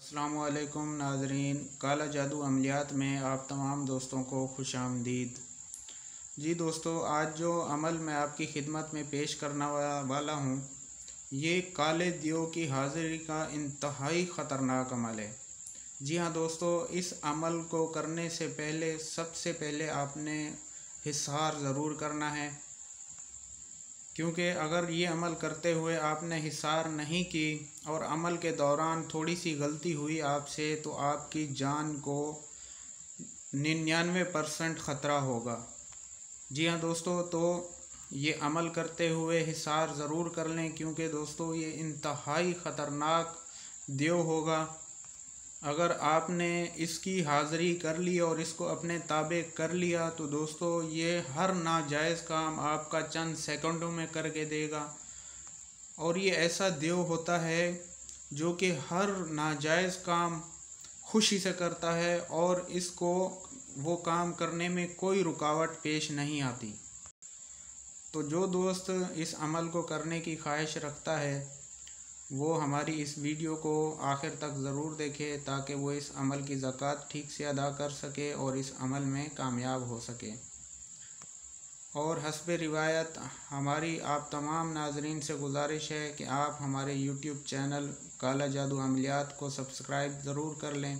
अस्सलामुअलैकुम नाज़रीन, काला जादू अमलियात में आप तमाम दोस्तों को खुशामदीद। जी दोस्तों, आज जो अमल मैं आपकी खिदमत में पेश करने वाला हूँ, ये काले दियों की हाज़िरी का इंतहाई ख़तरनाक अमल है। जी हाँ दोस्तों, इस अमल को करने से पहले सबसे पहले आपने हिसार ज़रूर करना है, क्योंकि अगर ये अमल करते हुए आपने हिसार नहीं की और अमल के दौरान थोड़ी सी गलती हुई आपसे, तो आपकी जान को 99% ख़तरा होगा। जी हाँ दोस्तों, तो ये अमल करते हुए हिसार ज़रूर कर लें, क्योंकि दोस्तों ये इंतहाई ख़तरनाक देव होगा। अगर आपने इसकी हाज़िरी कर ली और इसको अपने ताबे कर लिया, तो दोस्तों ये हर नाजायज़ काम आपका चंद सेकंडों में करके देगा। और ये ऐसा देव होता है जो कि हर नाजायज़ काम खुशी से करता है और इसको वो काम करने में कोई रुकावट पेश नहीं आती। तो जो दोस्त इस अमल को करने की ख्वाहिश रखता है, वो हमारी इस वीडियो को आखिर तक ज़रूर देखे, ताकि वो इस अमल की ज़कात ठीक से अदा कर सके और इस अमल में कामयाब हो सके। और हस्ब रिवायत हमारी आप तमाम नाज़रीन से गुजारिश है कि आप हमारे यूट्यूब चैनल काला जादू अमलियात को सब्सक्राइब ज़रूर कर लें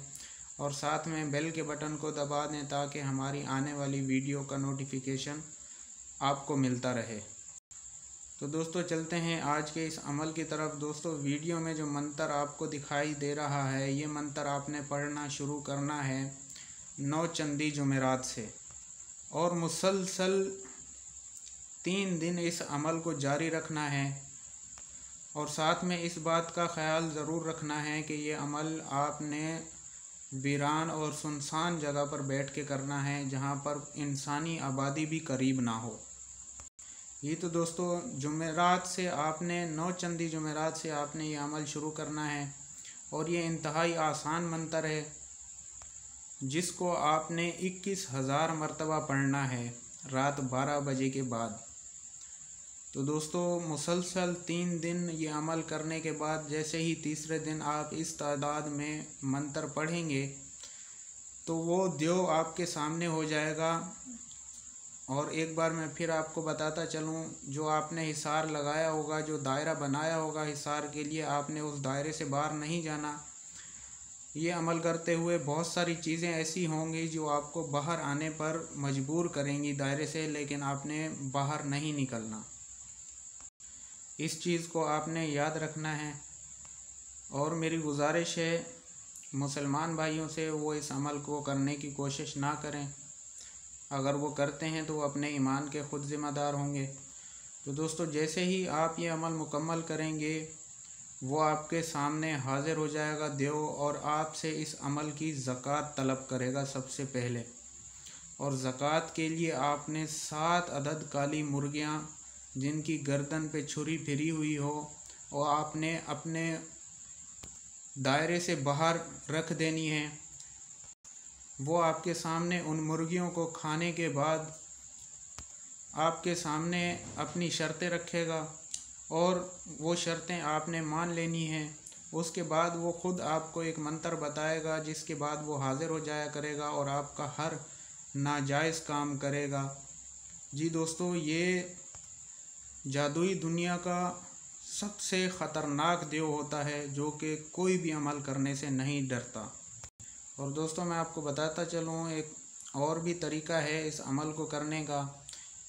और साथ में बेल के बटन को दबा दें, ताकि हमारी आने वाली वीडियो का नोटिफिकेशन आपको मिलता रहे। तो दोस्तों चलते हैं आज के इस अमल की तरफ। दोस्तों, वीडियो में जो मंत्र आपको दिखाई दे रहा है, ये मंत्र आपने पढ़ना शुरू करना है 9 चंदी जुमेरात से और मुसलसल 3 दिन इस अमल को जारी रखना है। और साथ में इस बात का ख्याल ज़रूर रखना है कि ये अमल आपने वीरान और सुनसान जगह पर बैठ के करना है, जहाँ पर इंसानी आबादी भी करीब ना हो। ये तो दोस्तों जुमेरात से आपने 9 चंदी जुमेरात से आपने ये अमल शुरू करना है। और ये इंतहाई आसान मंत्र है, जिसको आपने 21,000 मरतबा पढ़ना है रात 12 बजे के बाद। तो दोस्तों मुसलसल 3 दिन ये अमल करने के बाद जैसे ही तीसरे दिन आप इस तादाद में मंत्र पढ़ेंगे, तो वो देव आपके सामने हो जाएगा। और एक बार मैं फिर आपको बताता चलूँ, जो आपने हिसार लगाया होगा, जो दायरा बनाया होगा हिसार के लिए, आपने उस दायरे से बाहर नहीं जाना। ये अमल करते हुए बहुत सारी चीज़ें ऐसी होंगी जो आपको बाहर आने पर मजबूर करेंगी दायरे से, लेकिन आपने बाहर नहीं निकलना। इस चीज़ को आपने याद रखना है। और मेरी गुजारिश है मुसलमान भाइयों से, वो इस अमल को करने की कोशिश ना करें। अगर वो करते हैं तो वो अपने ईमान के ख़ुद ज़िम्मेदार होंगे। तो दोस्तों जैसे ही आप ये अमल मुकम्मल करेंगे, वो आपके सामने हाज़िर हो जाएगा देव और आपसे इस अमल की ज़कात तलब करेगा सबसे पहले। और ज़कात के लिए आपने 7 अदद काली मुर्गियाँ जिनकी गर्दन पे छुरी फिरी हुई हो, और आपने अपने दायरे से बाहर रख देनी है। वो आपके सामने उन मुर्गियों को खाने के बाद आपके सामने अपनी शर्तें रखेगा और वो शर्तें आपने मान लेनी हैं। उसके बाद वो ख़ुद आपको एक मंत्र बताएगा, जिसके बाद वो हाज़िर हो जाया करेगा और आपका हर नाजायज़ काम करेगा। जी दोस्तों, ये जादुई दुनिया का सबसे ख़तरनाक देव होता है, जो कि कोई भी अमल करने से नहीं डरता। और दोस्तों मैं आपको बताता चलूँ, एक और भी तरीका है इस अमल को करने का,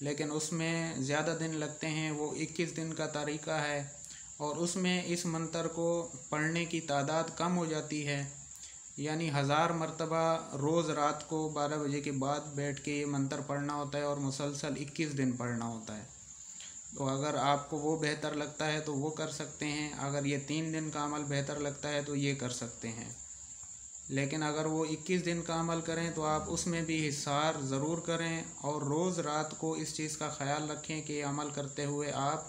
लेकिन उसमें ज़्यादा दिन लगते हैं। वो 21 दिन का तरीका है और उसमें इस मंत्र को पढ़ने की तादाद कम हो जाती है, यानी 1000 मरतबा रोज़ रात को 12 बजे के बाद बैठ के ये मंत्र पढ़ना होता है और मुसलसल 21 दिन पढ़ना होता है। तो अगर आपको वो बेहतर लगता है तो वो कर सकते हैं। अगर ये 3 दिन का अमल बेहतर लगता है तो ये कर सकते हैं। लेकिन अगर वो 21 दिन का अमल करें तो आप उसमें भी हिसार ज़रूर करें और रोज़ रात को इस चीज़ का ख्याल रखें कि अमल करते हुए आप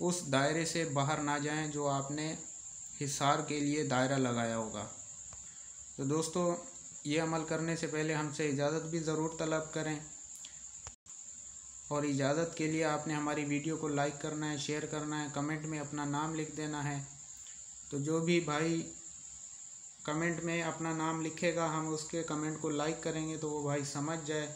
उस दायरे से बाहर ना जाएं जो आपने हिसार के लिए दायरा लगाया होगा। तो दोस्तों ये अमल करने से पहले हमसे इजाज़त भी ज़रूर तलब करें, और इजाज़त के लिए आपने हमारी वीडियो को लाइक करना है, शेयर करना है, कमेंट में अपना नाम लिख देना है। तो जो भी भाई कमेंट में अपना नाम लिखेगा, हम उसके कमेंट को लाइक करेंगे तो वो भाई समझ जाए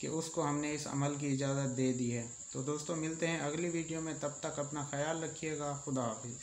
कि उसको हमने इस अमल की इजाज़त दे दी है। तो दोस्तों मिलते हैं अगली वीडियो में, तब तक अपना ख्याल रखिएगा। खुदा हाफिज़।